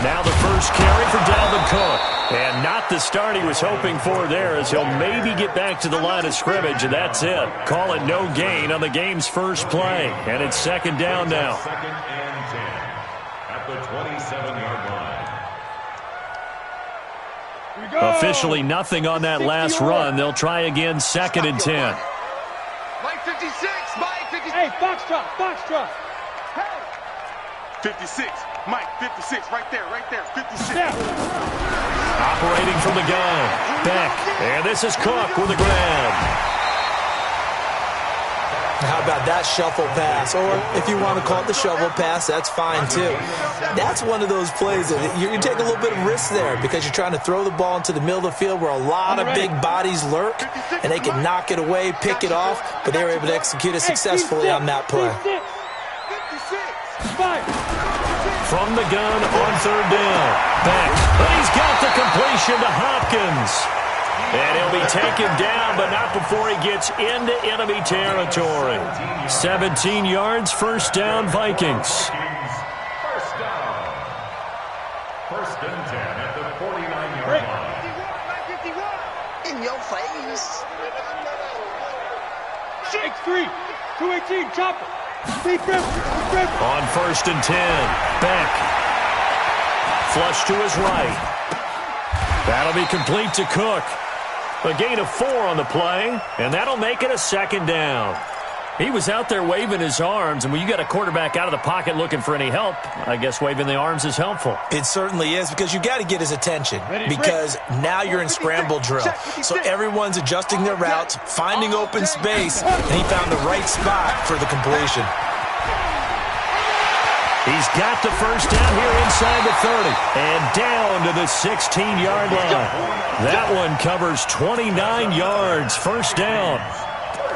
Now the first carry for Dalvin Cook. And not the start he was hoping for there, as he'll maybe get back to the line of scrimmage, and that's it. Call it no gain on the game's first play. And it's second down now. Second and 10 at the 27-yard line. Officially nothing on that last run. They'll try again, second and 10. Mike 56, Mike 56. Hey, box drop. Hey. 56, Mike 56, right there, 56. Yeah. Operating from the gun. Beck. And this is Cook with the grab. How about that shuffle pass? Or if you want to call it the shovel pass, that's fine too. That's one of those plays that you take a little bit of risk there because you're trying to throw the ball into the middle of the field where a lot of big bodies lurk, and they can knock it away, pick it off, but they were able to execute it successfully on that play. From the gun on third down. Beck. But he's got the completion to Hopkins. And he'll be taken down, but not before he gets into enemy territory. 17 yards, first down, Vikings. First down. First and 10 at the 49-yard line. In your face. Shake 3. 218, chopper. On first and 10, Beck. Flush to his right. That'll be complete to Cook. A gain of 4 on the play, and that'll make it a second down. He was out there waving his arms, and when you got a quarterback out of the pocket looking for any help, I guess waving the arms is helpful. It certainly is, because you got to get his attention, because now you're in scramble drill. So everyone's adjusting their routes, finding open space, and he found the right spot for the completion. He's got the first down here inside the 30 and down to the 16-yard line. That one covers 29 yards, first down.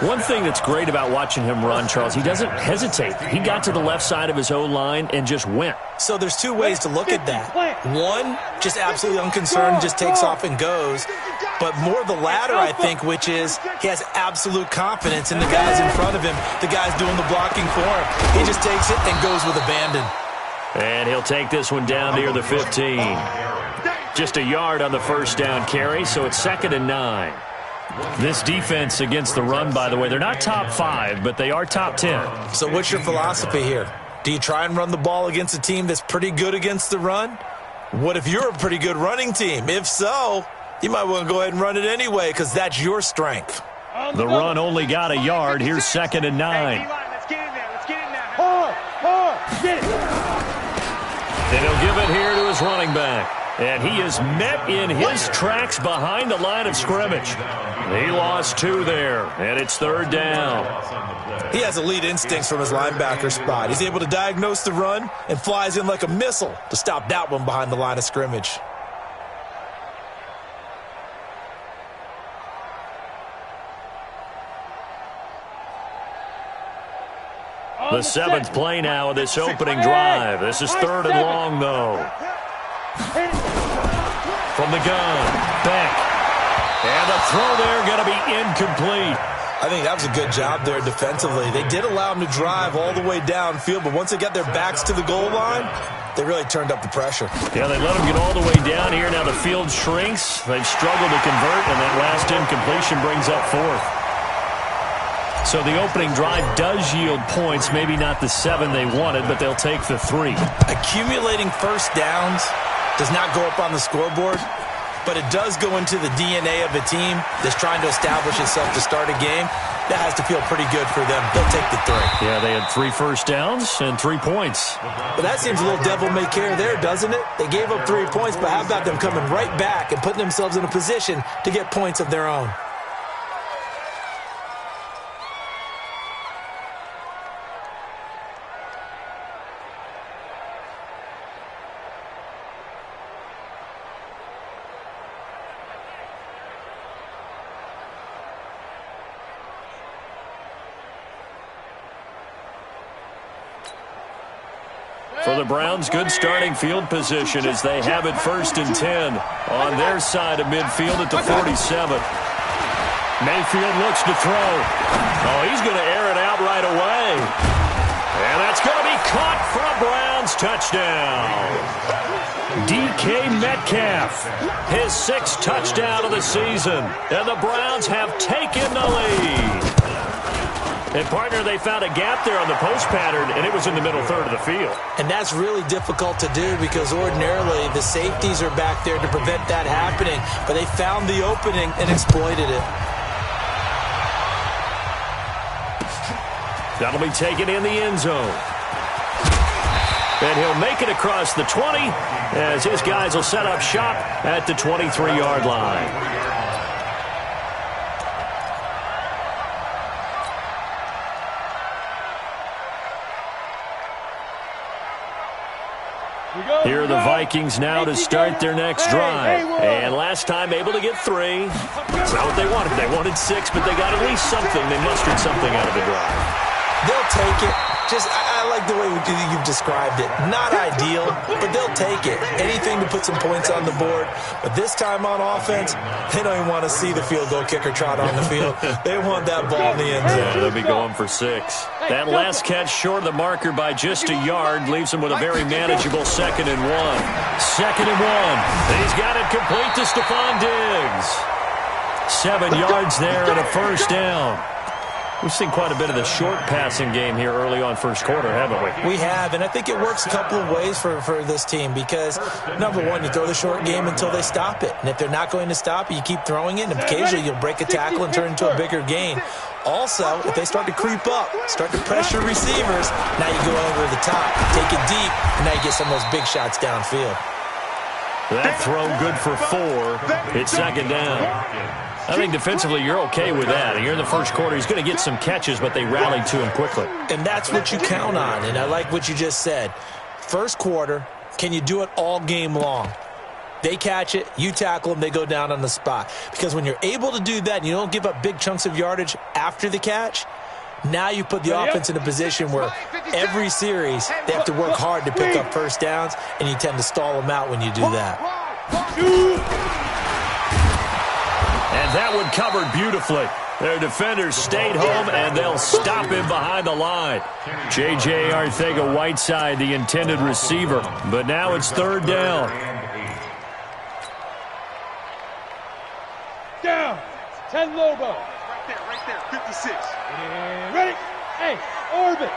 One thing that's great about watching him run, Charles, he doesn't hesitate. He got to the left side of his O-line and just went. So there's two ways to look at that. One, just absolutely unconcerned, just takes off and goes. But more the latter, I think, which is he has absolute confidence in the guys in front of him, the guys doing the blocking for him. He just takes it and goes with abandon. And he'll take this one down near the 15. Just a yard on the first down carry, so it's second and 9. This defense against the run, by the way, they're not top 5, but they are top 10. So what's your philosophy here? Do you try and run the ball against a team that's pretty good against the run? What if you're a pretty good running team? If so, you might want to go ahead and run it anyway because that's your strength. The run only got a yard. Here's second and 9. Let's get in there. Hard. Get it. And he'll give it here to his running back. And he is met in his tracks behind the line of scrimmage. He lost 2 there, and it's third down. He has elite instincts from his linebacker spot. He's able to diagnose the run and flies in like a missile to stop that one behind the line of scrimmage. The 7th play now of this opening drive. This is third and long, though. From the gun, Beck. And the throw there going to be incomplete. I think that was a good job there defensively. They did allow him to drive all the way downfield, but once they got their backs to the goal line, they really turned up the pressure. Yeah, they let him get all the way down here. Now the field shrinks. They've struggled to convert, and that last incompletion brings up 4th. So the opening drive does yield points, maybe not the 7 they wanted, but they'll take the 3. Accumulating first downs does not go up on the scoreboard, but it does go into the DNA of a team that's trying to establish itself to start a game. That has to feel pretty good for them. They'll take the 3. Yeah, they had 3 first downs and 3 points. But that seems a little devil-may-care there, doesn't it? They gave up 3 points, but how about them coming right back and putting themselves in a position to get points of their own? For the Browns, good starting field position as they have it first and 10 on their side of midfield at the 47. Mayfield looks to throw. Oh, he's going to air it out right away. And that's going to be caught for a Browns touchdown. DK Metcalf, his 6th touchdown of the season, and the Browns have taken the lead. And, partner, they found a gap there on the post pattern, and it was in the middle third of the field. And that's really difficult to do because ordinarily the safeties are back there to prevent that happening, but they found the opening and exploited it. That'll be taken in the end zone. And he'll make it across the 20 as his guys will set up shop at the 23-yard line. Here are the Vikings now to start their next drive. And last time able to get 3. That's not what they wanted. They wanted 6, but they got at least something. They mustered something out of the drive. They'll take it. I like the way you've described it. Not ideal, but they'll take it. Anything to put some points on the board. But this time on offense, they don't even want to see the field goal kicker trot on the field. They want that ball in the end zone. Yeah, they'll be going for 6. That last catch short of the marker by just a yard leaves them with a very manageable 2nd and 1. 2nd and 1. He's got it complete to Stephon Diggs. 7 yards there and a first down. We've seen quite a bit of the short passing game here early on first quarter, haven't we? We have, and I think it works a couple of ways for this team because, number one, you throw the short game until they stop it. And if they're not going to stop it, you keep throwing it, and occasionally you'll break a tackle and turn into a bigger gain. Also, if they start to creep up, start to pressure receivers, now you go over the top, take it deep, and now you get some of those big shots downfield. That throw good for 4. It's 2nd down. I think defensively you're okay with that. You're in the first quarter. He's going to get some catches, but they rallied to him quickly. And that's what you count on, and I like what you just said. First quarter, can you do it all game long? They catch it, you tackle them, they go down on the spot. Because when you're able to do that and you don't give up big chunks of yardage after the catch, now you put the offense in a position where every series they have to work hard to pick up first downs, and you tend to stall them out when you do that. And that one covered beautifully. Their defenders stayed home, and they'll stop him behind the line. J.J. Arcega-Whiteside, the intended receiver. But now it's 3rd down. Down. 10 Lobo. Right there, 56. And ready? Hey, orbit.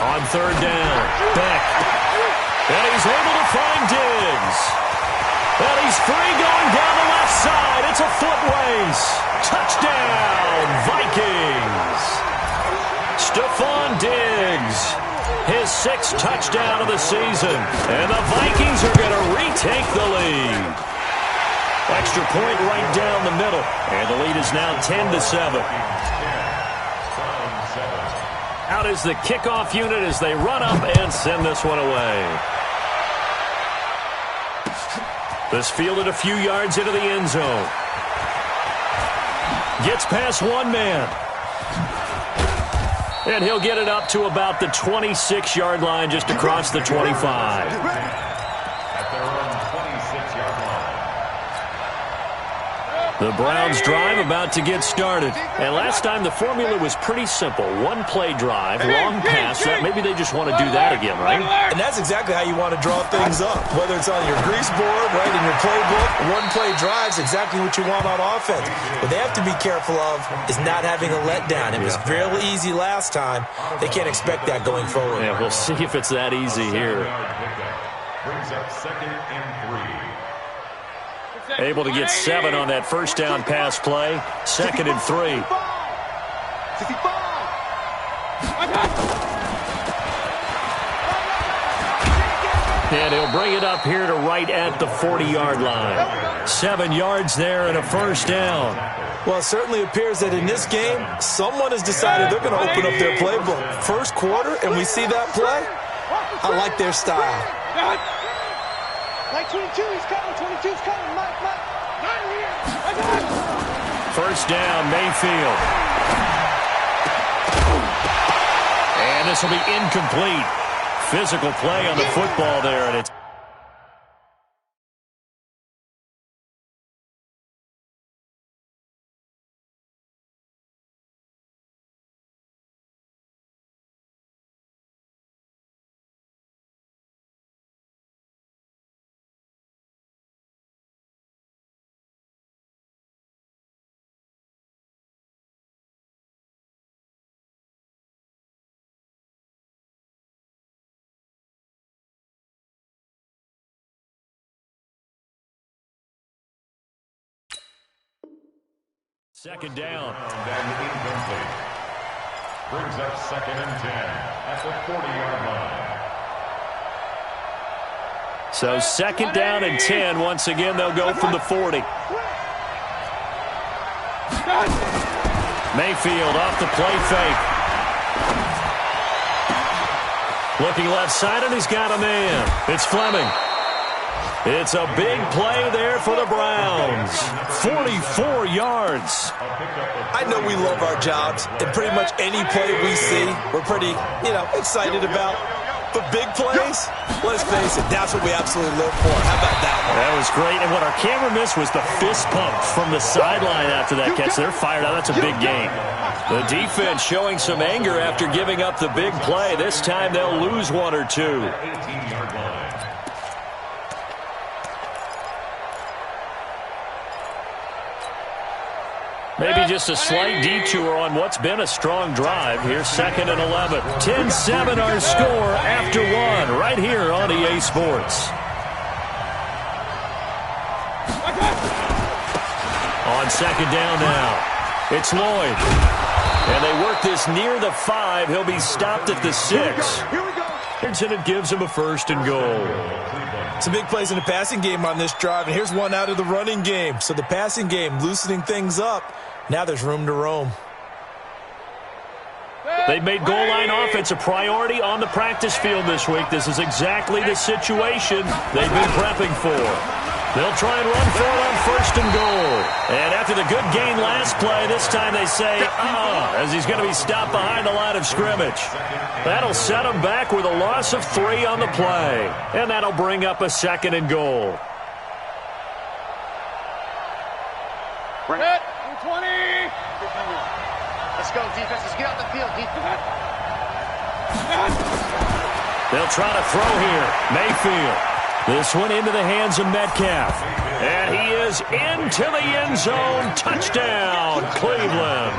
On 3rd down, Beck. And he's able to find Diggs. And he's free going down the left side. It's a foot race. Touchdown, Vikings. Stephon Diggs, his 6th touchdown of the season. And the Vikings are going to retake the lead. Extra point right down the middle. And the lead is now 10-7. Out is the kickoff unit as they run up and send this one away. This fielded a few yards into the end zone. Gets past one man. And he'll get it up to about the 26-yard line just across the 25. The Browns drive about to get started. And last time the formula was pretty simple. One-play drive, long pass. Maybe they just want to do that again, right? And that's exactly how you want to draw things up. Whether it's on your grease board, right, in your playbook, one-play drive is exactly what you want on offense. What they have to be careful of is not having a letdown. It was real easy last time. They can't expect that going forward. Yeah, we'll see if it's that easy here. Brings up 2nd and 3. Able to get 7 on that first down pass play. 2nd and 3. And he'll bring it up here to right at the 40-yard line. 7 yards there and a first down. Well, it certainly appears that in this game, someone has decided they're going to open up their playbook. First quarter, and we see that play. I like their style. Like 22, he's coming. 22's coming. Mike. Not here. First down, Mayfield. And this will be incomplete. Physical play on the football there, and it's Second down. And incomplete. Brings up 2nd and 10 at the 40-yard line. So 2nd down and 10. Once again, they'll go from the 40. Mayfield off the play fake. Looking left side, and he's got a man. It's Fleming. It's a big play there for the Browns. 44 yards. I know we love our jobs, and pretty much any play we see, we're pretty, excited about. But big plays, let's face it, that's what we absolutely live for. How about that one? That was great, and what our camera missed was the fist pump from the sideline after that catch. They're fired out. That's a big game. The defense showing some anger after giving up the big play. This time they'll lose one or two. 18-yard line. Maybe just a slight detour on what's been a strong drive. Here's 2nd and 11. 10-7 our score after one right here on EA Sports. On 2nd down now. It's Lloyd. And they work this near the 5. He'll be stopped at the 6. Here we go. And it gives him a 1st and goal. Some big plays in the passing game on this drive, and here's one out of the running game. So the passing game loosening things up. Now there's room to roam. They've made goal line offense a priority on the practice field this week. This is exactly the situation they've been prepping for. They'll try and run for it on 1st and goal. And after the good gain last play, this time they say, as he's going to be stopped behind the line of scrimmage. That'll set him back with a loss of 3 on the play. And that'll bring up a 2nd and goal. Set. 20. Let's go, defense. Let's get out the field, defense. They'll try to throw here. Mayfield. This one into the hands of Metcalf. And he is into the end zone. Touchdown, Cleveland.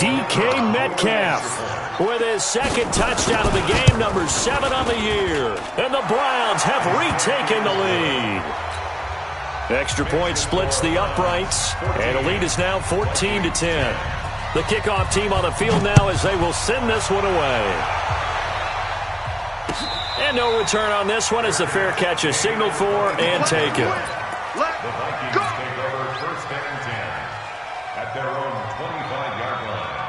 DK Metcalf with his 2nd touchdown of the game, number 7 on the year. And the Browns have retaken the lead. Extra point splits the uprights, and the lead is now 14-10. The kickoff team on the field now as they will send this one away. And no return on this one as the fair catch is signaled for and taken. The Vikings take over 1st and 10 at their own 25-yard line.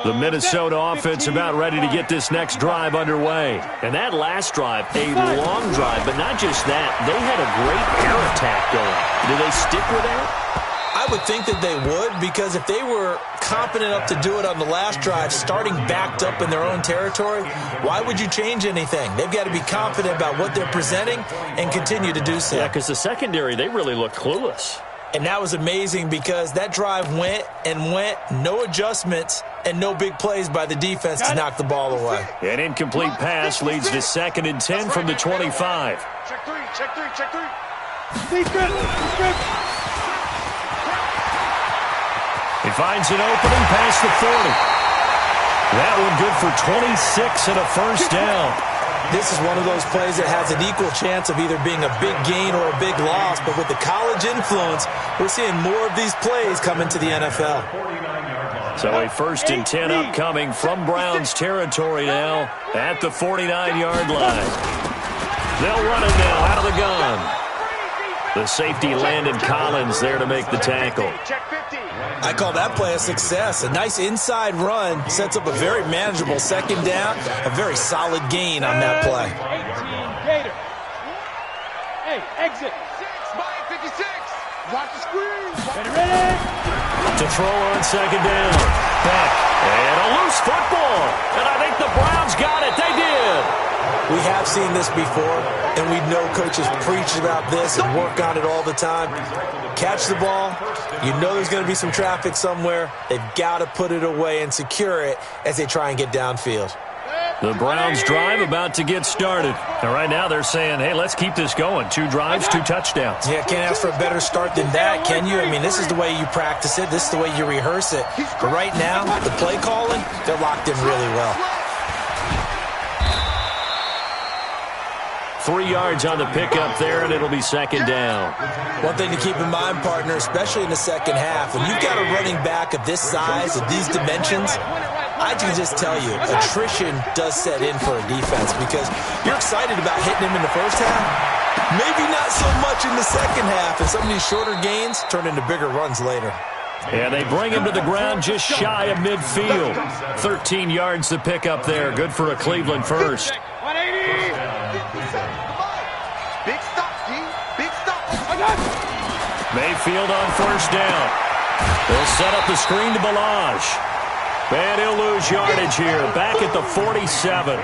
The Minnesota offense about ready to get this next drive underway. And that last drive, a long drive, but not just that. They had a great air attack going. Do they stick with that? I would think that they would, because if they were confident enough to do it on the last drive, starting backed up in their own territory, why would you change anything? They've got to be confident about what they're presenting and continue to do so. Yeah, because the secondary, they really looked clueless. And that was amazing because that drive went and went, no adjustments, and no big plays by the defense to knock the ball away. An incomplete pass leads to 2nd and 10 from the 25. Check 3, check 3, check 3. He's good. He's good. He finds an opening past the 40. That one good for 26 and a 1st down. This is one of those plays that has an equal chance of either being a big gain or a big loss, but with the college influence, we're seeing more of these plays come into the NFL. So a 1st and 10 upcoming from Browns territory now at the 49-yard line. They'll run it now out of the gun. The safety Landon Collins there to make the tackle. I call that play a success. A nice inside run sets up a very manageable 2nd down, a very solid gain on that play. 18 Gator. Hey, exit. 6 by 56. Watch the screen. Ready. To throw on 2nd down. Back. And a loose football. And I think the Browns got it. They did. We have seen this before, and we know coaches preach about this and work on it all the time. Catch the ball. You know there's going to be some traffic somewhere. They've got to put it away and secure it as they try and get downfield. The Browns drive about to get started. And right now they're saying, hey, let's keep this going. 2 drives, 2 touchdowns. Yeah, can't ask for a better start than that, can you? I mean, this is the way you practice it. This is the way you rehearse it. But right now, the play calling, they're locked in really well. 3 yards on the pickup there, and it'll be second down. One thing to keep in mind, partner, especially in the second half, when you've got a running back of this size, of these dimensions, I can just tell you, attrition does set in for a defense because you're excited about hitting him in the first half. Maybe not so much in the second half, and some of these shorter gains turn into bigger runs later. And they bring him to the ground just shy of midfield. 13 yards to pick up there. Good for a Cleveland first. 180. Big stop, G. Big stop. Mayfield on first down. They'll set up the screen to Balazs. And he'll lose yardage here. Back at the 47.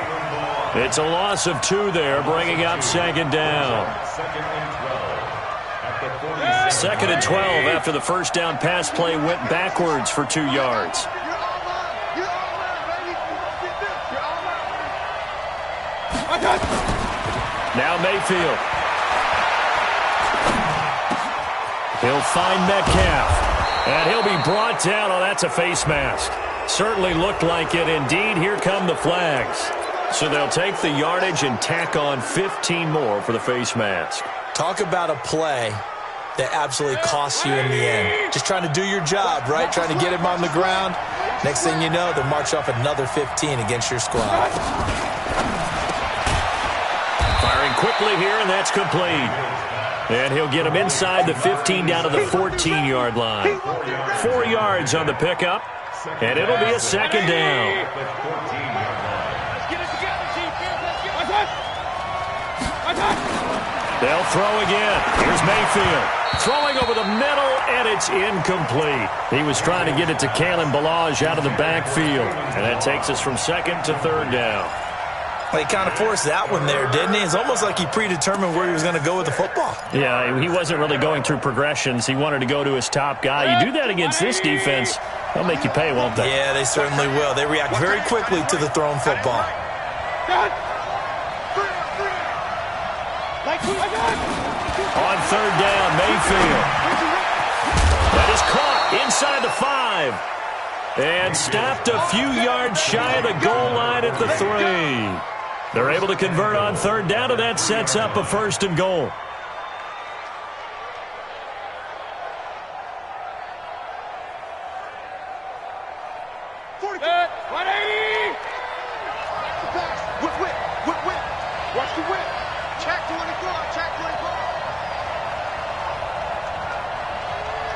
It's a loss of 2 there, bringing up second down. Second and 12 after the first down pass play went backwards for 2 yards. Now Mayfield. He'll find Metcalf. And he'll be brought down. Oh, that's a face mask. Certainly looked like it. Indeed, here come the flags. So they'll take the yardage and tack on 15 more for the face mask. Talk about a play that absolutely costs you in the end. Just trying to do your job, right? Trying to get him on the ground. Next thing you know, they'll march off another 15 against your squad. Firing quickly here, and that's complete. And he'll get him inside the 15 down to the 14-yard line. 4 yards on the pickup, and it'll be a second down. They'll throw again. Here's Mayfield. Throwing over the middle, and it's incomplete. He was trying to get it to Kalen Balazs out of the backfield. And that takes us from second to third down. Well, he kind of forced that one there, didn't he? It's almost like he predetermined where he was going to go with the football. Yeah, he wasn't really going through progressions. He wanted to go to his top guy. You do that against this defense, they'll make you pay, won't they? Yeah, they certainly will. They react very quickly to the thrown football. On third down, Mayfield. That is caught inside the 5. And stopped a few yards shy of the goal line at the 3. They're able to convert on third down, and that sets up a first and goal. Watch the whip. Check 24. Check 24.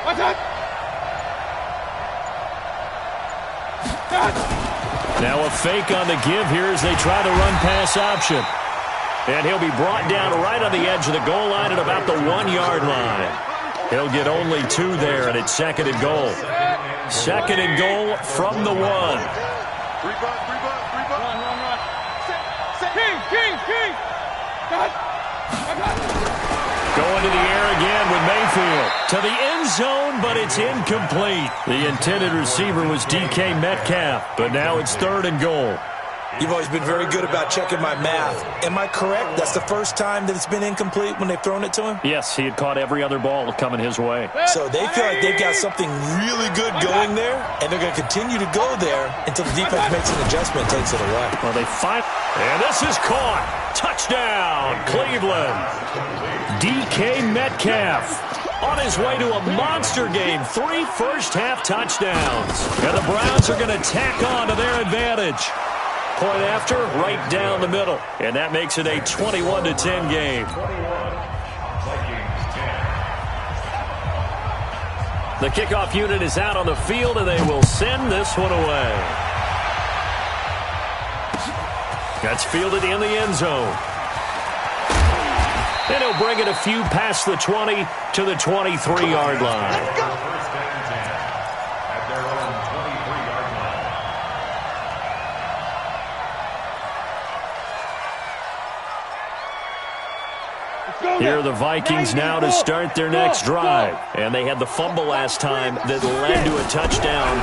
What's that? Now a fake on the give here as they try to run pass option. And he'll be brought down right on the edge of the goal line at about the 1-yard line. He'll get only 2 there, and it's second and goal. Second and goal from the 1. Run. King. Going to the air again with Mayfield. To the end zone, but it's incomplete. The intended receiver was DK Metcalf, but now it's third and goal. You've always been very good about checking my math. Am I correct? That's the first time that it's been incomplete when they've thrown it to him? Yes, he had caught every other ball coming his way. So they feel like they've got something really good going there, and they're going to continue to go there until the defense makes an adjustment and takes it away. Well, they fight. And this is caught. Touchdown, Cleveland. DK Metcalf on his way to a monster game. 3 first-half touchdowns. And the Browns are going to tack on to their advantage. Point after, right down the middle. And that makes it a 21-10 game. The kickoff unit is out on the field, and they will send this one away. That's fielded in the end zone. And he'll bring it a few past the 20 to the 23-yard line. Go! Here are the Vikings now to start their next drive. And they had the fumble last time that led to a touchdown.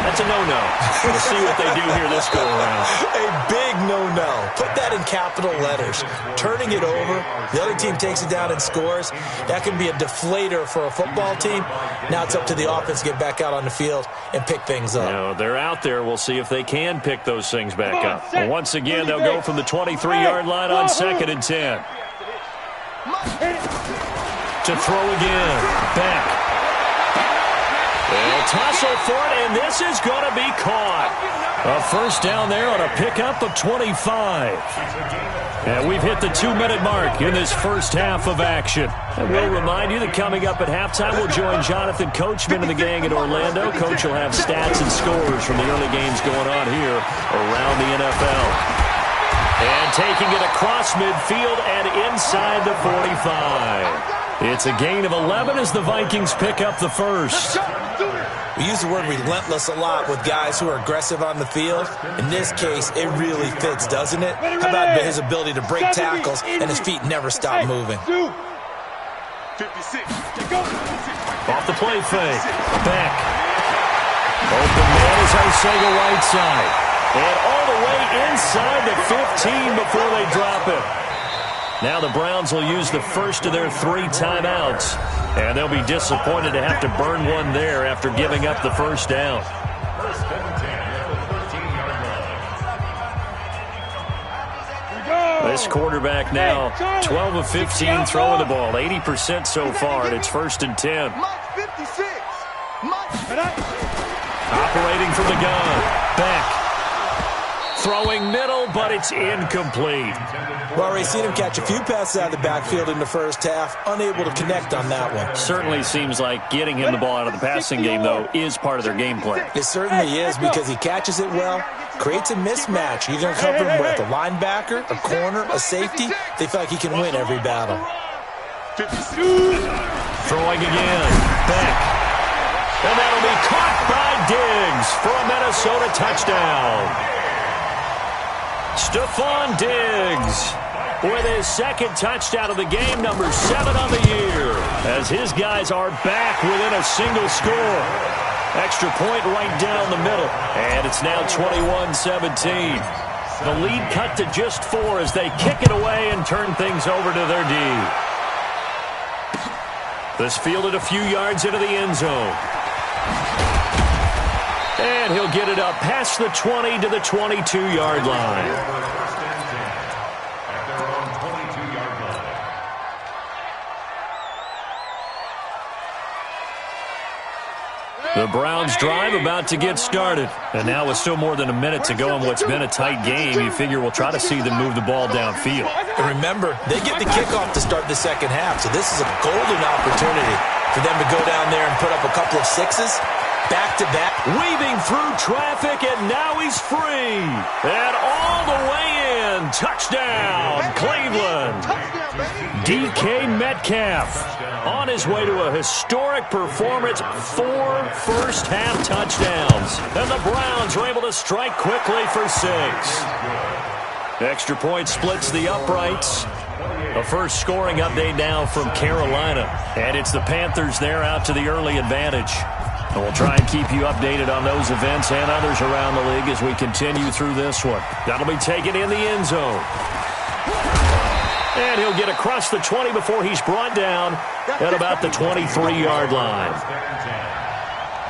That's a no-no. We'll see what they do here this go-around. A big no-no. Put that in capital letters. Turning it over, the other team takes it down and scores. That can be a deflator for a football team. Now it's up to the offense to get back out on the field and pick things up. No, they're out there. We'll see if they can pick those things back up. Well, once again, they'll go from the 23-yard line on 2nd and 10. To throw again. Back. They'll tussle for it, and this is going to be caught. A first down there on a pickup of 25. And we've hit the 2-minute mark in this first half of action. And we'll remind you that coming up at halftime, we'll join Jonathan Coachman and the gang in Orlando. Coach will have stats and scores from the early games going on here around the NFL. And taking it across midfield and inside the 45. It's a gain of 11 as the Vikings pick up the first. We use the word relentless a lot with guys who are aggressive on the field. In this case, it really fits, doesn't it? How about his ability to break tackles and his feet never stop moving? 56. Off the play fake. Back. Open man is Arcega right side. And all the way inside the 15 before they drop it. Now the Browns will use the first of their 3 timeouts. And they'll be disappointed to have to burn one there after giving up the first down. First and 10 at the 13-yard line. This quarterback now, 12 of 15 throwing the ball, 80% so far, and it's 1st and 10. Operating from the gun. Back. Throwing middle, but it's incomplete. Well, already seen him catch a few passes out of the backfield in the first half, unable to connect on that one. Certainly seems like getting him the ball out of the passing game, though, is part of their game plan. It certainly is because he catches it well, creates a mismatch. You're going to cover him with a linebacker, a corner, a safety. They feel like he can win every battle. Throwing again. Back. And that'll be caught by Diggs for a Minnesota touchdown. Stephon Diggs with his 2nd touchdown of the game, number 7 on the year, as his guys are back within a single score. Extra point right down the middle, and it's now 21-17. The lead cut to just 4 as they kick it away and turn things over to their D. This fielded a few yards into the end zone. And he'll get it up past the 20 to the 22-yard line. First and 10 at their own 22-yard line. The Browns drive about to get started. And now with still more than a minute to go in what's been a tight game, you figure we'll try to see them move the ball downfield. And remember, they get the kickoff to start the second half, so this is a golden opportunity for them to go down there and put up a couple of sixes. Back-to-back. Weaving through traffic, and now he's free. And all the way in. Touchdown, Cleveland. DK Metcalf on his way to a historic performance. 4 first-half touchdowns. And the Browns are able to strike quickly for 6. Extra point splits the uprights. A first scoring update now from Carolina. And it's the Panthers there out to the early advantage. And we'll try and keep you updated on those events and others around the league as we continue through this one. That'll be taken in the end zone. And he'll get across the 20 before he's brought down at about the 23-yard line. First and 10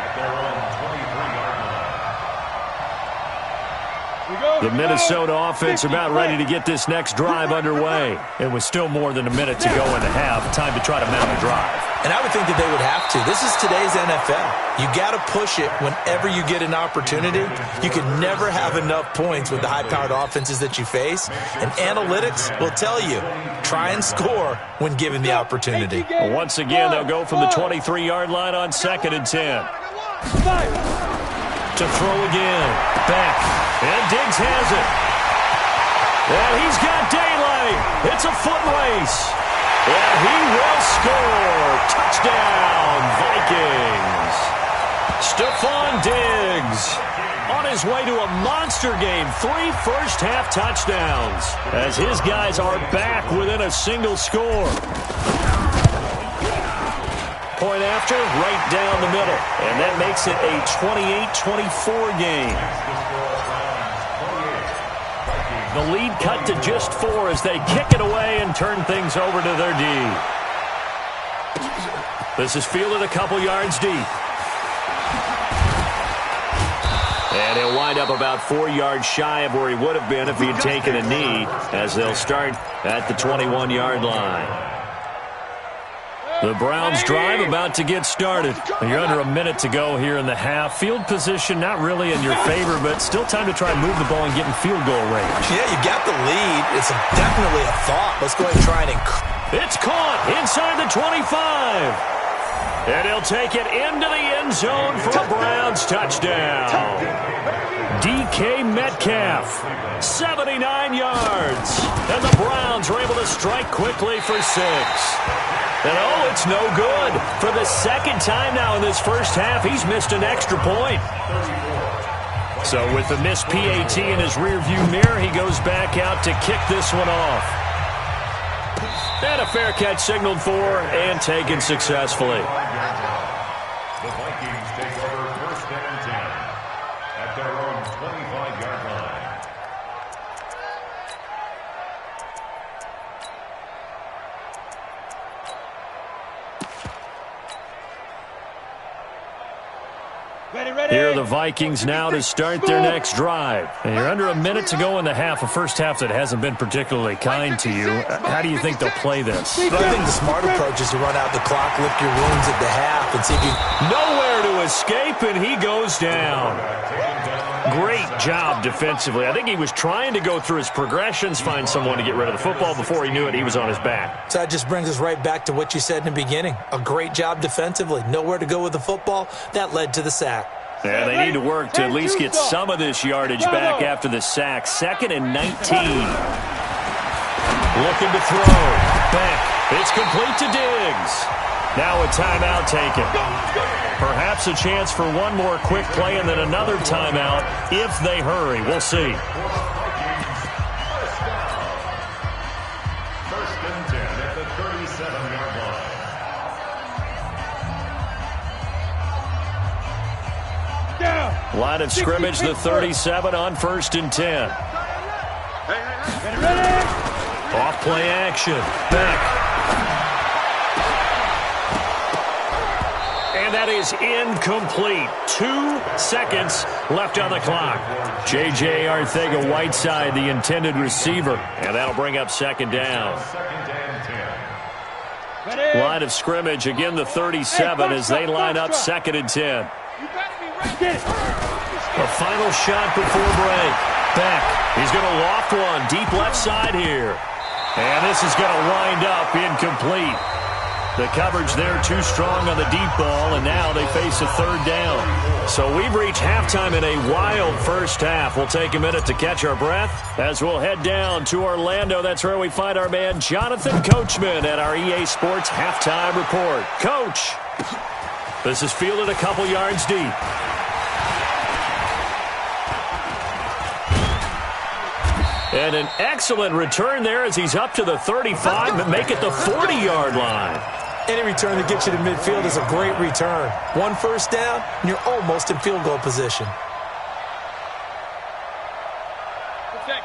at their own 23-yard line. The Minnesota offense about ready to get this next drive underway. And with still more than a minute to go in the half, time to try to mount a drive. And I would think that they would have to. This is today's NFL. You got to push it whenever you get an opportunity. You can never have enough points with the high-powered offenses that you face. And analytics will tell you, try and score when given the opportunity. Once again, they'll go from the 23-yard line on 2nd and 10. To throw again. Back. And Diggs has it. And he's got daylight. It's a foot race. And he will score. Touchdown, Vikings. Stephon Diggs on his way to a monster game. 3 first-half touchdowns as his guys are back within a single score. Point after, right down the middle. And that makes it a 28-24 game. The lead cut to just 4 as they kick it away and turn things over to their D. This is fielded a couple yards deep. And he'll wind up about 4 yards shy of where he would have been if he had taken a knee, as they'll start at the 21-yard line. The Browns drive about to get started. You're under a minute to go here in the half. Field position not really in your favor, but still time to try and move the ball and get in field goal range. Yeah, you got the lead. It's definitely a thought. Let's go ahead and try and It's caught inside the 25. And he'll take it into the end zone for a Browns touchdown. DK Metcalf, 79 yards. And the Browns are able to strike quickly for 6. And oh, it's no good. For the second time now in this first half, he's missed an extra point. So with the missed PAT in his rearview mirror, he goes back out to kick this one off. And a fair catch signaled for and taken successfully. The Vikings take over 1st and 10 at their own 25-yard line. Here are the Vikings now to start their next drive. And you're under a minute to go in the half, a first half that hasn't been particularly kind to you. How do you think they'll play this? But I think the smart approach is to run out the clock, lick your wounds at the half, and see if you... Nowhere to escape, and he goes down. Great job defensively. I think he was trying to go through his progressions, find someone to get rid of the football. Before he knew it, he was on his back. So that just brings us right back to what you said in the beginning. A great job defensively. Nowhere to go with the football. That led to the sack. Yeah, they need to work to at least get some of this yardage back after the sack. 2nd and 19. Looking to throw. Back. It's complete to Diggs. Now a timeout taken. Perhaps a chance for one more quick play and then another timeout if they hurry. We'll see. 1st and 10 at the 37-yard line. Line of scrimmage, the 37 on 1st and 10. Off play action. Back. And that is incomplete. 2 seconds left on the clock. J.J. Arcega-Whiteside, the intended receiver. And that'll bring up 2nd down. 2nd and 10. Line of scrimmage, again the 37 as they line up 2nd and 10. A final shot before break. Beck, he's going to loft one deep left side here. And this is going to wind up incomplete. The coverage there too strong on the deep ball, and now they face a 3rd down. So we've reached halftime in a wild first half. We'll take a minute to catch our breath as we'll head down to Orlando. That's where we find our man Jonathan Coachman at our EA Sports Halftime Report. Coach, this is fielded a couple yards deep. And an excellent return there as he's up to the 35, but make it the 40-yard line. Any return that gets you to midfield is a great return. 1 first down, and you're almost in field goal position.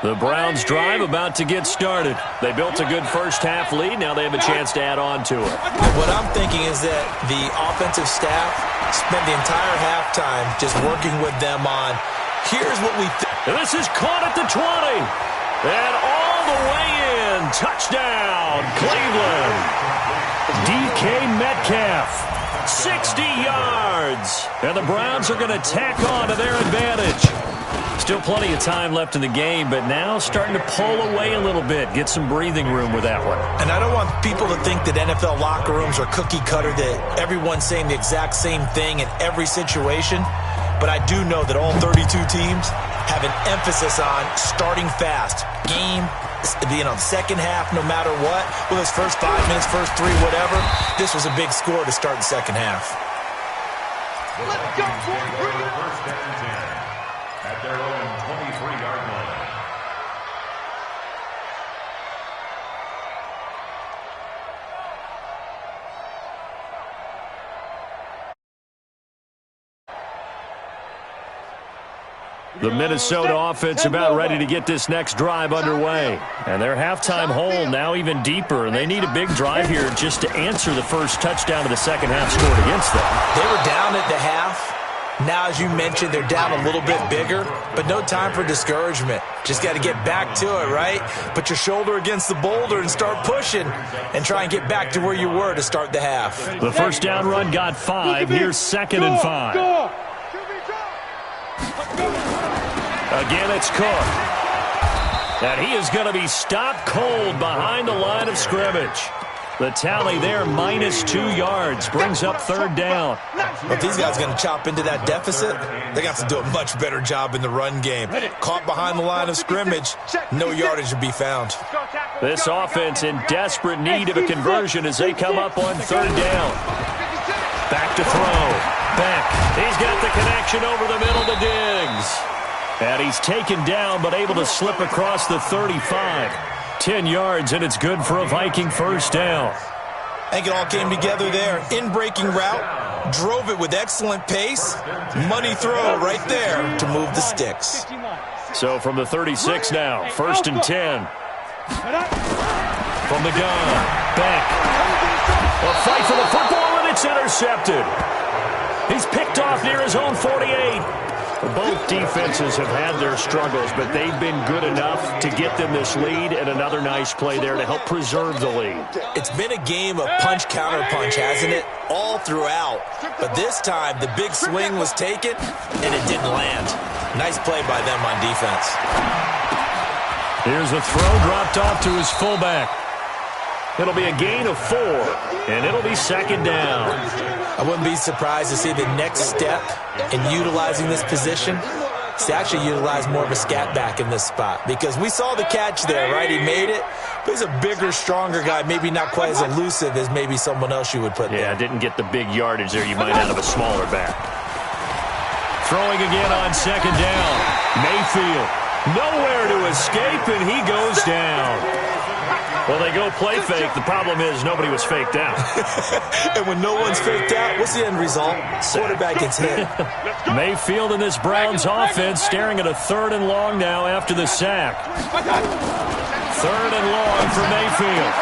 The Browns drive about to get started. They built a good first half lead. Now they have a chance to add on to it. What I'm thinking is that the offensive staff spent the entire halftime just working with them on, here's what we think. And this is caught at the 20. And all the way in. Touchdown, Cleveland. DK Metcalf, 60 yards. And the Browns are going to tack on to their advantage. Still plenty of time left in the game, but now starting to pull away a little bit. Get some breathing room with that one. And I don't want people to think that NFL locker rooms are cookie cutter, that everyone's saying the exact same thing in every situation. But I do know that all 32 teams have an emphasis on starting fast. Game, second half, no matter what. Well, it's first 5 minutes, first 3, whatever. This was a big score to start the second half. Let's go, boy. Bring it on. First and 10 at their own 23-yard line. The Minnesota offense about ready to get this next drive underway. And their halftime hole now even deeper, and they need a big drive here just to answer the first touchdown of the second half scored against them. They were down at the half. Now, as you mentioned, they're down a little bit bigger, but no time for discouragement. Just got to get back to it, right? Put your shoulder against the boulder and start pushing and try and get back to where you were to start the half. The first down run got 5. Here's 2nd and 5. Again, it's Cook. And he is going to be stopped cold behind the line of scrimmage. The tally there, -2 yards, brings up 3rd down. If these guys are going to chop into that deficit, they got to do a much better job in the run game. Caught behind the line of scrimmage, no yardage to be found. This offense in desperate need of a conversion as they come up on 3rd down. Back to throw. Beck. He's got the connection over the middle to Diggs. And he's taken down but able to slip across the 35. 10 yards, and it's good for a Viking first down. I think it all came together there. In-breaking route, drove it with excellent pace. Money throw right there to move the sticks. So from the 36 now, 1st and 10. From the gun, Beck. A fight for the football, and it's intercepted. He's picked off near his own 48. Both defenses have had their struggles, but they've been good enough to get them this lead, and another nice play there to help preserve the lead. It's been a game of punch-counter-punch, hasn't it? All throughout. But this time, the big swing was taken, and it didn't land. Nice play by them on defense. Here's a throw dropped off to his fullback. It'll be a gain of 4, and it'll be 2nd down. I wouldn't be surprised to see the next step in utilizing this position is to actually utilize more of a scat back in this spot, because we saw the catch there, right? He made it, but he's a bigger, stronger guy, maybe not quite as elusive as maybe someone else you would put there. Yeah, didn't get the big yardage there you might out of a smaller back. Throwing again on 2nd down. Mayfield, nowhere to escape, and he goes down. Well, they go play fake. The problem is nobody was faked out. And when no one's faked out, what's the end result? Quarterback gets hit. Mayfield in this Browns offense staring at a 3rd and long now after the sack. 3rd and long for Mayfield.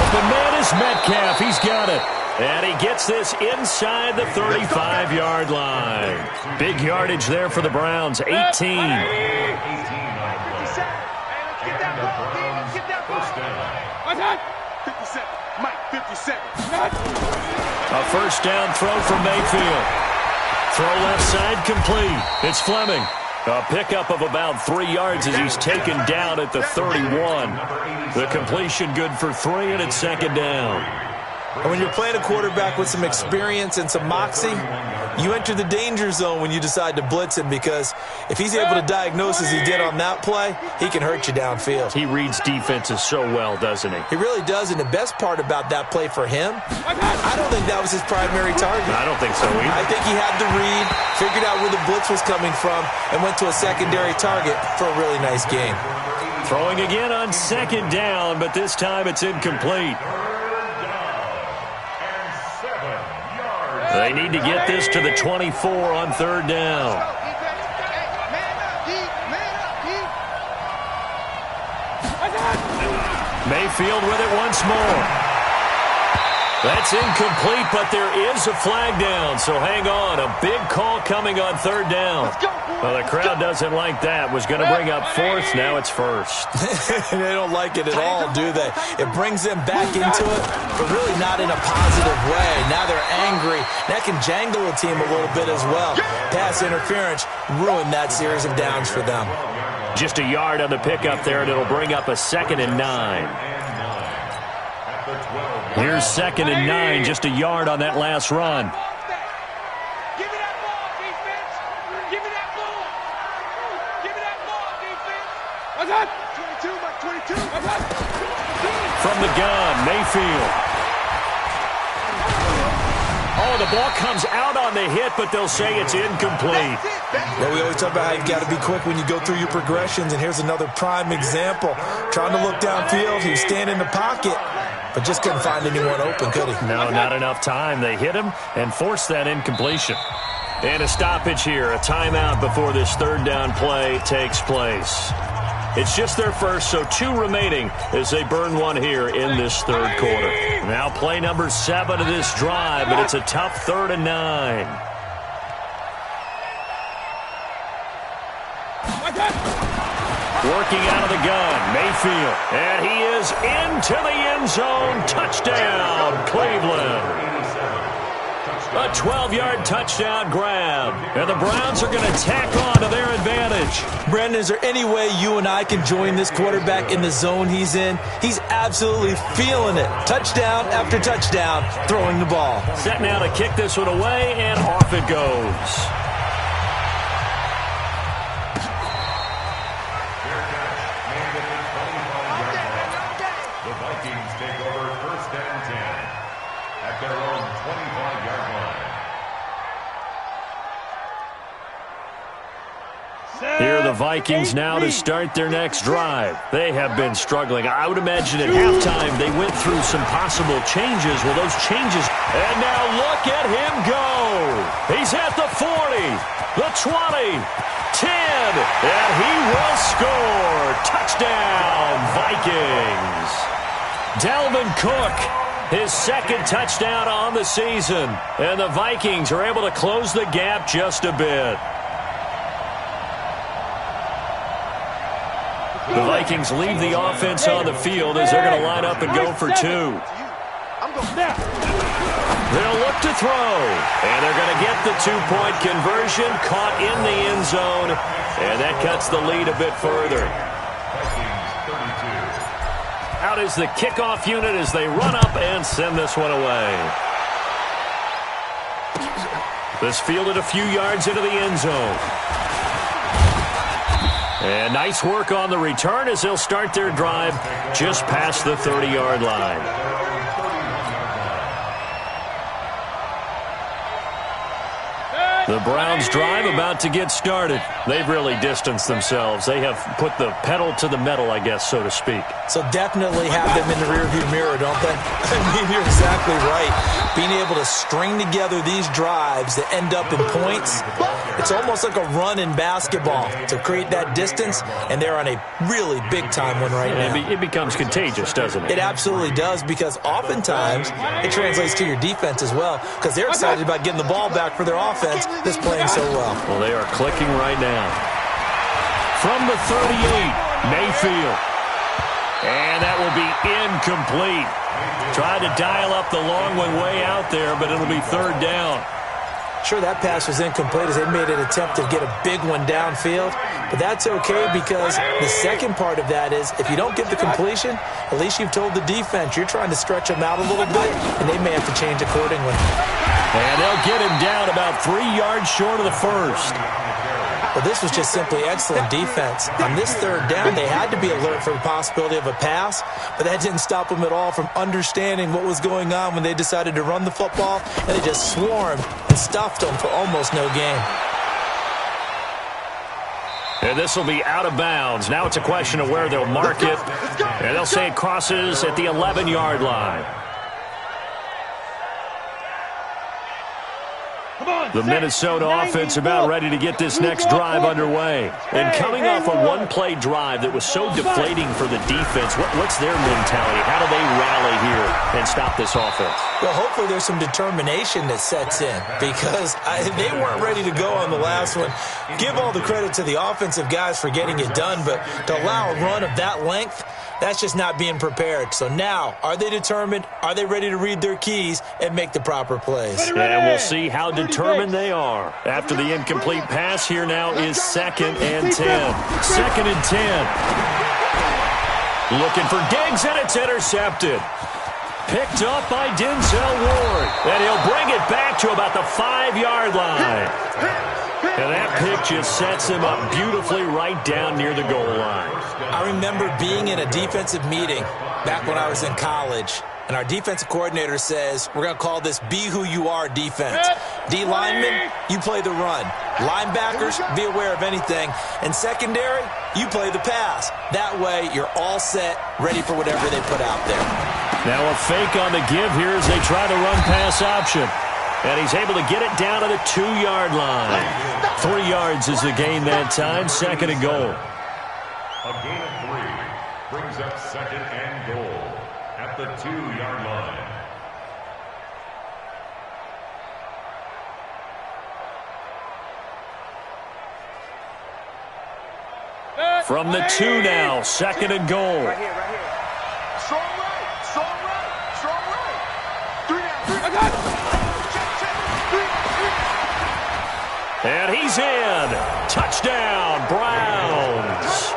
Open man is Metcalf. He's got it. And he gets this inside the 35-yard line. Big yardage there for the Browns, 18. A first down throw from Mayfield. Throw left side complete. It's Fleming. A pickup of about 3 yards as he's taken down at the 31. The completion good for 3, and it's 2nd down. And when you're playing a quarterback with some experience and some moxie, you enter the danger zone when you decide to blitz him, because if he's able to diagnose as he did on that play, he can hurt you downfield. He reads defenses so well, doesn't he? He really does, and the best part about that play for him, I don't think that was his primary target. I don't think so either. I think he had the read, figured out where the blitz was coming from, and went to a secondary target for a really nice game. Throwing again on 2nd down, but this time it's incomplete. They need to get this to the 24 on 3rd down. Mayfield with it once more. That's incomplete, but there is a flag down, so hang on. A big call coming on 3rd down. Well, the crowd doesn't like that. Was going to bring up 4th, now it's 1st. They don't like it at all, do they? It brings them back into it, but really not in a positive way. Now they're angry. That can jangle a team a little bit as well. Pass interference ruined that series of downs for them. Just a yard on the pickup there, and it'll bring up a 2nd and 9. Here's 2nd and 9, just a yard on that last run. Give me that ball, defense. Give me that ball. Give me that ball, defense. What's up? 22, my 22. What's up? From the gun, Mayfield. Oh, the ball comes out on the hit, but they'll say it's incomplete. Well, we always talk about how you've got to be quick when you go through your progressions, and here's another prime example. Trying to look downfield, he was standing in the pocket, but just couldn't find anyone open, could he? No, not enough time. They hit him and forced that incompletion. And a stoppage here, a timeout before this third down play takes place. It's just their first, so 2 remaining as they burn one here in this third quarter. Now play number 7 of this drive, but it's a tough 3rd and 9. Working out of the gun, Mayfield. And he is into the end zone. Touchdown, Cleveland. A 12-yard touchdown grab. And the Browns are going to tack on to their advantage. Brandon, is there any way you and I can join this quarterback in the zone he's in? He's absolutely feeling it. Touchdown after touchdown, throwing the ball. Set now to kick this one away, and off it goes. The Vikings take over 1st and 10 at their own 25-yard line. Here are the Vikings now to start their next drive. They have been struggling. I would imagine at halftime they went through some possible changes. Well, those changes... And now look at him go. He's at the 40, the 20, 10, and he will score. Touchdown, Vikings. Dalvin Cook, his 2nd touchdown on the season. And the Vikings are able to close the gap just a bit. The Vikings leave the offense on the field as they're going to line up and go for 2. They'll look to throw, and they're going to get the 2-point conversion, caught in the end zone, and that cuts the lead a bit further. Out is the kickoff unit as they run up and send this one away. This fielded a few yards into the end zone. And nice work on the return as they'll start their drive just past the 30-yard line. The Browns drive about to get started. They've really distanced themselves. They have put the pedal to the metal, I guess, so to speak. So definitely have them in the rearview mirror, don't they? I mean, you're exactly right. Being able to string together these drives that end up in points, it's almost like a run in basketball to create that distance, and they're on a really big-time one right now. It becomes contagious, doesn't it? It absolutely does, because oftentimes it translates to your defense as well, because they're excited about getting the ball back for their offense that's playing so well. Well, they are clicking right now. From the 38, Mayfield. And that will be incomplete. Tried to dial up the long one way out there, but it'll be 3rd down. Sure, that pass was incomplete as they made an attempt to get a big one downfield, but that's okay because the second part of that is if you don't get the completion, at least you've told the defense you're trying to stretch them out a little bit, and they may have to change accordingly. And they'll get him down about 3 yards short of the first. Well, this was just simply excellent defense. On this 3rd down, they had to be alert for the possibility of a pass, but that didn't stop them at all from understanding what was going on when they decided to run the football, and they just swarmed and stuffed them for almost no gain. And this will be out of bounds. Now it's a question of where they'll mark it, and they'll say it crosses at the 11-yard line. The Minnesota offense about ready to get this next drive underway. And coming off a one-play drive that was so deflating for the defense, what's their mentality? How do they rally here and stop this offense? Well, hopefully there's some determination that sets in because they weren't ready to go on the last one. Give all the credit to the offensive guys for getting it done, but to allow a run of that length, that's just not being prepared. So now, are they determined? Are they ready to read their keys and make the proper plays? And we'll see how determined they are. After the incomplete pass, here now is 2nd and 10. 2nd and 10. Looking for Diggs, and it's intercepted. Picked up by Denzel Ward. And he'll bring it back to about the 5-yard line. And that pick just sets him up beautifully right down near the goal line. I remember being in a defensive meeting back when I was in college, And our defensive coordinator says we're going to call this be who you are defense. D linemen, you play the run. Linebackers, be aware of anything. And secondary, you play the pass. That way, you're all set, ready for whatever they put out there. Now a fake on the give here as they try the run-pass option. And he's able to get it down to the 2-yard line. 3 yards is the gain that time, 2nd and goal. A gain of 3 brings up 2nd and goal at the 2-yard line. From the 2 now, 2nd and goal. Right here, right here. Strong right, strong right, strong right. 3 down, 3 down. And he's in. Touchdown, Browns.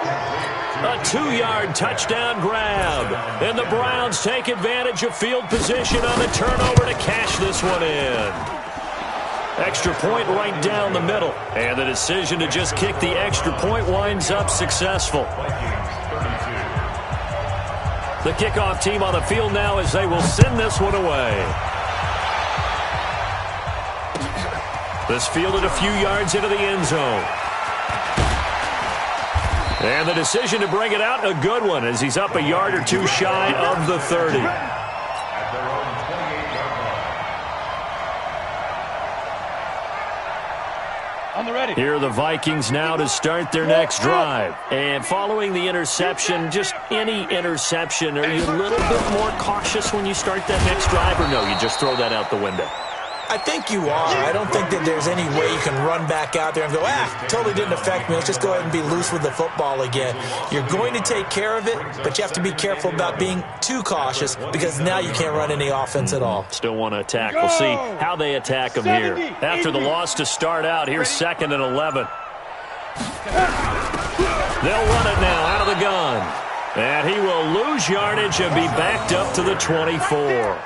A 2-yard touchdown grab. And the Browns take advantage of field position on the turnover to cash this one in. Extra point right down the middle. And the decision to just kick the extra point winds up successful. The kickoff team on the field now as they will send this one away. This fielded a few yards into the end zone. And the decision to bring it out, a good one, as he's up a yard or 2 shy of the 30. At their own 28-yard line. On the ready. Here are the Vikings now to start their next drive. And following the interception, just any interception, are you a little bit more cautious when you start that next drive, or no, you just throw that out the window? I think you are. I don't think that there's any way you can run back out there and go, totally didn't affect me. Let's just go ahead and be loose with the football again. You're going to take care of it, but you have to be careful about being too cautious because now you can't run any offense at all. Still want to attack. We'll see how they attack them here. After the loss to start out, here's 2nd and 11. They'll run it now out of the gun. And he will lose yardage and be backed up to the 24.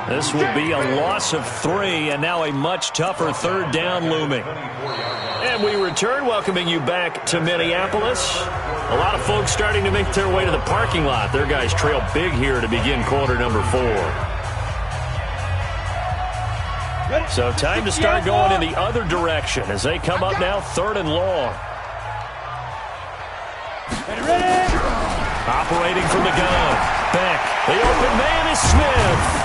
This will be a loss of 3, and now a much tougher 3rd down looming. And we return, welcoming you back to Minneapolis. A lot of folks starting to make their way to the parking lot. Their guys trail big here to begin quarter number 4. So time to start going in the other direction as they come up now 3rd and long. Operating from the gun. Beck. The open man is Smith.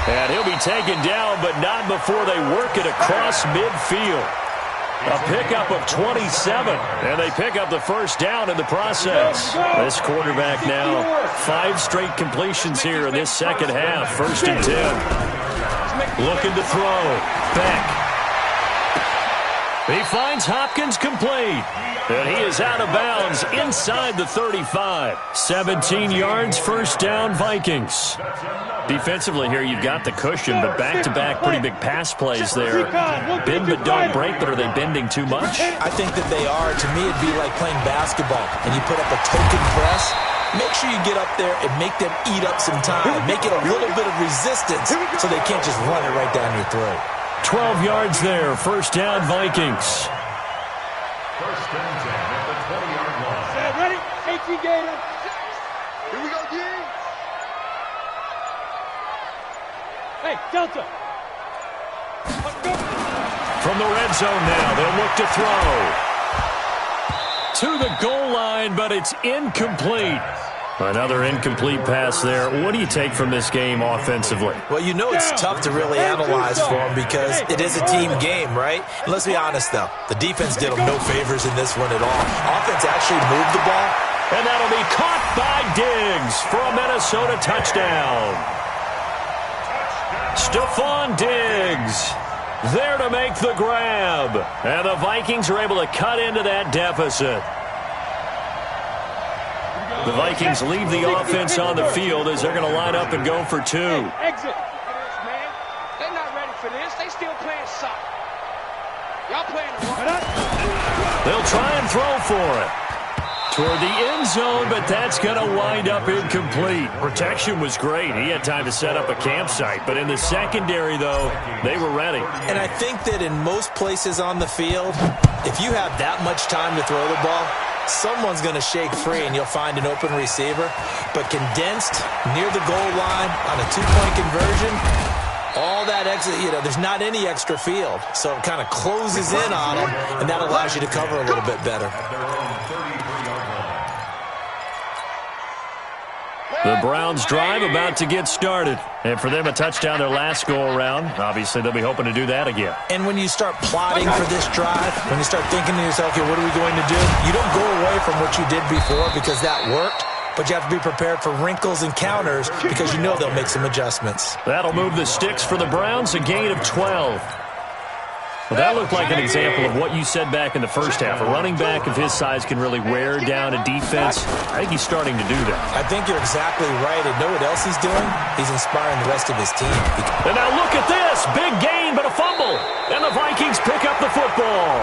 And he'll be taken down, but not before they work it across midfield. A pickup of 27, and they pick up the 1st down in the process. This quarterback now, 5 straight completions here in this 2nd half. 1st and 10. Looking to throw. Beck. He finds Hopkins complete. And he is out of bounds inside the 35. 17 yards, 1st down, Vikings. Defensively here, you've got the cushion, but back-to-back pretty big pass plays there. Bend but don't break, but are they bending too much? I think that they are. To me, it'd be like playing basketball, and you put up a token press. Make sure you get up there and make them eat up some time. Make it a little bit of resistance so they can't just run it right down your throat. 12 yards there, 1st down, Vikings. 1st and 10 at the 20-yard line. Ready? HG Gator. Here we go, D. Hey, Delta. Let's go. From the red zone now, they'll look to throw. To the goal line, but it's incomplete. Another incomplete pass there. What do you take from this game offensively? Well, you know it's tough to really analyze for them because it is a team game, right? And let's be honest, though. The defense did them no favors in this one at all. Offense actually moved the ball. And that'll be caught by Diggs for a Minnesota touchdown. Stephon Diggs there to make the grab. And the Vikings are able to cut into that deficit. The Vikings leave the offense on the field as they're going to line up and go for 2. Exit. Man, they're not ready for this. They still playing soccer. Y'all playing the run. They'll try and throw for it. Toward the end zone, but that's going to wind up incomplete. Protection was great. He had time to set up a campsite. But in the secondary, though, they were ready. And I think that in most places on the field, if you have that much time to throw the ball, someone's going to shake free and you'll find an open receiver. But condensed near the goal line on a two-point conversion, all that extra, there's not any extra field. So it kind of closes in on them, and that allows you to cover a little bit better. The Browns drive about to get started. And for them, a touchdown their last go-around. Obviously, they'll be hoping to do that again. And when you start plotting for this drive, when you start thinking to yourself, okay, what are we going to do? You don't go away from what you did before because that worked, but you have to be prepared for wrinkles and counters because you know they'll make some adjustments. That'll move the sticks for the Browns, a gain of 12. Well, that looked like an example of what you said back in the first half. A running back of his size can really wear down a defense. I think he's starting to do that. I think you're exactly right. And know what else he's doing? He's inspiring the rest of his team. And now look at this. Big gain, but a fumble. And the Vikings pick up the football.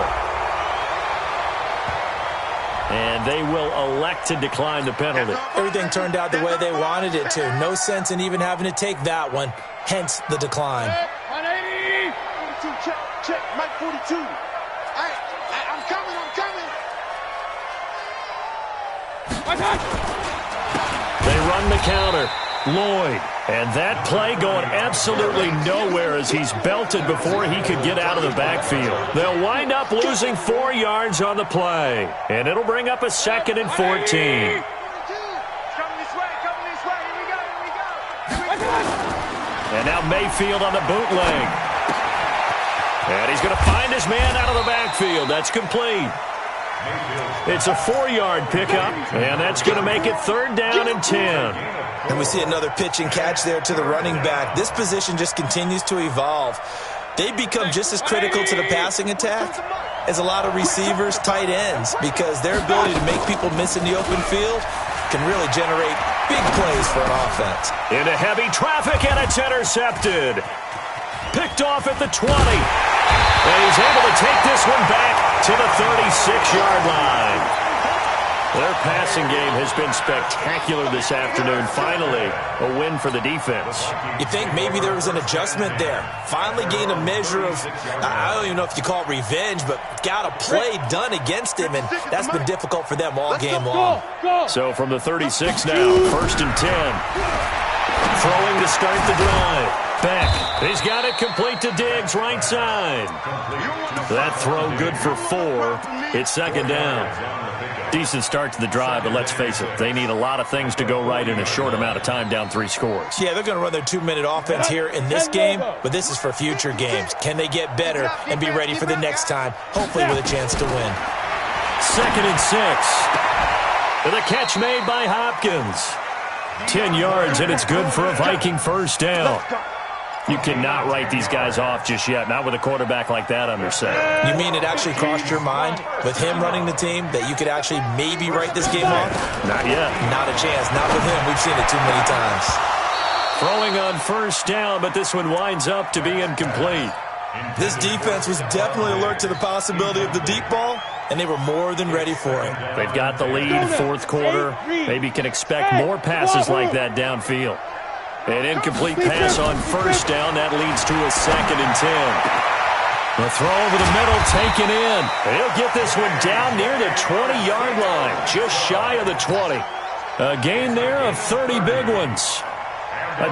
And they will elect to decline the penalty. Everything turned out the way they wanted it to. No sense in even having to take that one. Hence the decline. 180. 42, check, Mike 42. I'm coming. They run the counter. Lloyd. And that play going absolutely nowhere as he's belted before he could get out of the backfield. They'll wind up losing 4 yards on the play. And it'll bring up a 2nd and 14. Coming this way. Here we go. And now Mayfield on the bootleg. And he's going to find his man out of the backfield. That's complete. It's a 4-yard pickup, and that's going to make it 3rd down and 10. And we see another pitch and catch there to the running back. This position just continues to evolve. They become just as critical to the passing attack as a lot of receivers, tight ends, because their ability to make people miss in the open field can really generate big plays for an offense. Into heavy traffic, and it's intercepted. Picked off at the 20. And he's able to take this one back to the 36-yard line. Their passing game has been spectacular this afternoon. Finally, a win for the defense. You think maybe there was an adjustment there. Finally gained a measure of, I don't even know if you call it revenge, but got a play done against him, and that's been difficult for them all game long. So from the 36 now, 1st and 10. Throwing to start the drive. Beck, he's got it complete to Diggs, right side. That throw good for 4. It's 2nd down. Decent start to the drive, but let's face it, they need a lot of things to go right in a short amount of time, down 3 scores. Yeah, they're going to run their 2-minute offense here in this game, but this is for future games. Can they get better and be ready for the next time, hopefully with a chance to win? 2nd and 6. And the catch made by Hopkins. 10 yards, and it's good for a Viking 1st down. You cannot write these guys off just yet, not with a quarterback like that under center. You mean it actually crossed your mind with him running the team that you could actually maybe write this game off? Not yet. Not a chance. Not with him. We've seen it too many times. Throwing on 1st down, but this one winds up to be incomplete. This defense was definitely alert to the possibility of the deep ball, and they were more than ready for it. They've got the lead, 4th quarter. Maybe can expect more passes like that downfield. An incomplete pass on 1st down. That leads to a 2nd and 10. The throw over the middle taken in. He'll get this one down near the 20-yard line, just shy of the 20. A gain there of 30 big ones.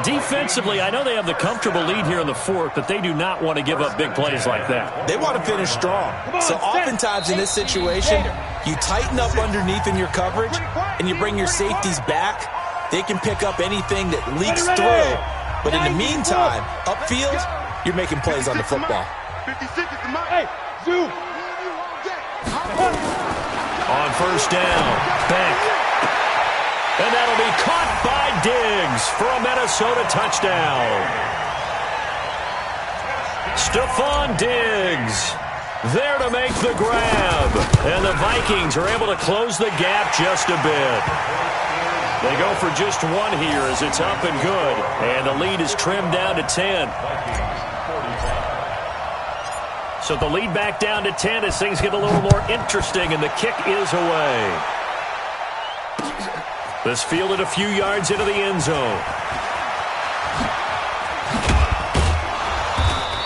Defensively, I know they have the comfortable lead here in the 4th, but they do not want to give up big plays like that. They want to finish strong. So oftentimes in this situation, you tighten up underneath in your coverage, and you bring your safeties back. They can pick up anything that leaks through. But in the meantime, upfield, you're making plays on the football. On 1st down, Beck. And that'll be caught by Diggs for a Minnesota touchdown. Stephon Diggs there to make the grab. And the Vikings are able to close the gap just a bit. They go for just 1 here as it's up and good. And the lead is trimmed down to 10. So the lead back down to 10 as things get a little more interesting, and the kick is away. This fielded a few yards into the end zone.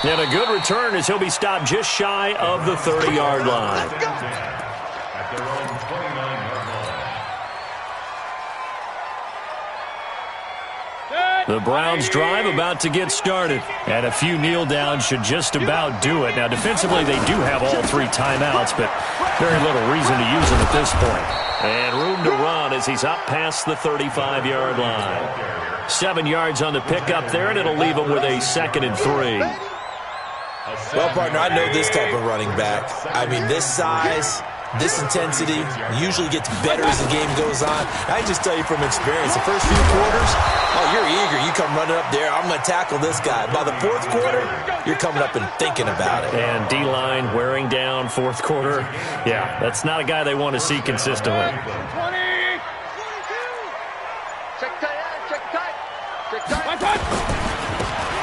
And a good return as he'll be stopped just shy of the 30-yard line. At their own 29 The Browns drive about to get started. And a few kneel downs should just about do it. Now, defensively, they do have all 3 timeouts, but very little reason to use them at this point. And room to run as he's up past the 35-yard line. 7 yards on the pickup there, and it'll leave him with a 2nd and 3. Well, partner, I know this type of running back. I mean, this size, this intensity usually gets better as the game goes on. I just tell you from experience, the first few quarters, oh, you're eager. You come running up there, I'm going to tackle this guy. By the 4th quarter, you're coming up and thinking about it. And D-line wearing down 4th quarter. Yeah, that's not a guy they want to see consistently. 20. 22. Check tight.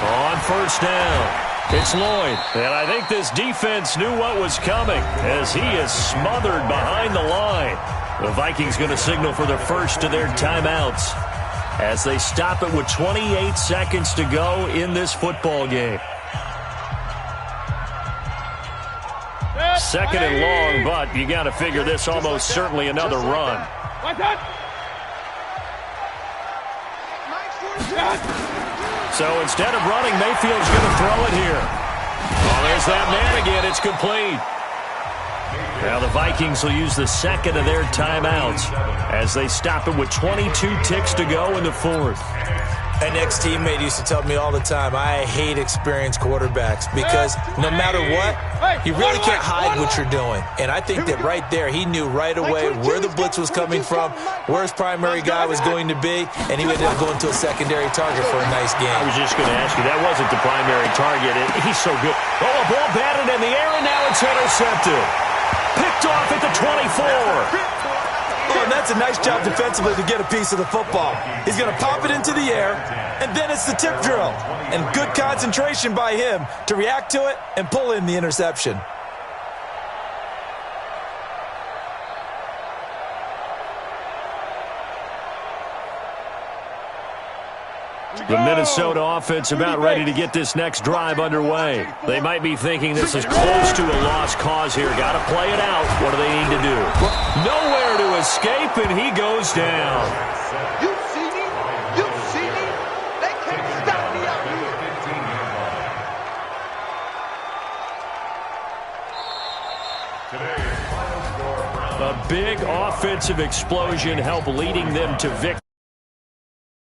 On first down, it's Lloyd. And I think this defense knew what was coming as he is smothered behind the line. The Vikings going to signal for the first of their timeouts as they stop it with 28 seconds to go in this football game. 2nd and long, but you got to figure this almost certainly another run. So instead of running, Mayfield's going to throw it here. Oh, there's that man again. It's complete. Now the Vikings will use the 2nd of their timeouts as they stop it with 22 ticks to go in the 4th. An ex-teammate used to tell me all the time, I hate experienced quarterbacks because no matter what, you really can't hide what you're doing. And I think that right there, he knew right away where the blitz was coming from, where his primary guy was going to be, and he ended up going to a secondary target for a nice game. I was just going to ask you, that wasn't the primary target. He's so good. Oh, a ball batted in the air, and now it's intercepted. Picked off at the 24. Oh, and that's a nice job defensively to get a piece of the football. He's going to pop it into the air, and then it's the tip drill. And good concentration by him to react to it and pull in the interception. The Minnesota offense about ready to get this next drive underway. They might be thinking this is close to a lost cause here. Got to play it out. What do they need to do? Nowhere to escape, and he goes down. You see me? You see me? They can't stop me out here. A big offensive explosion helped leading them to victory.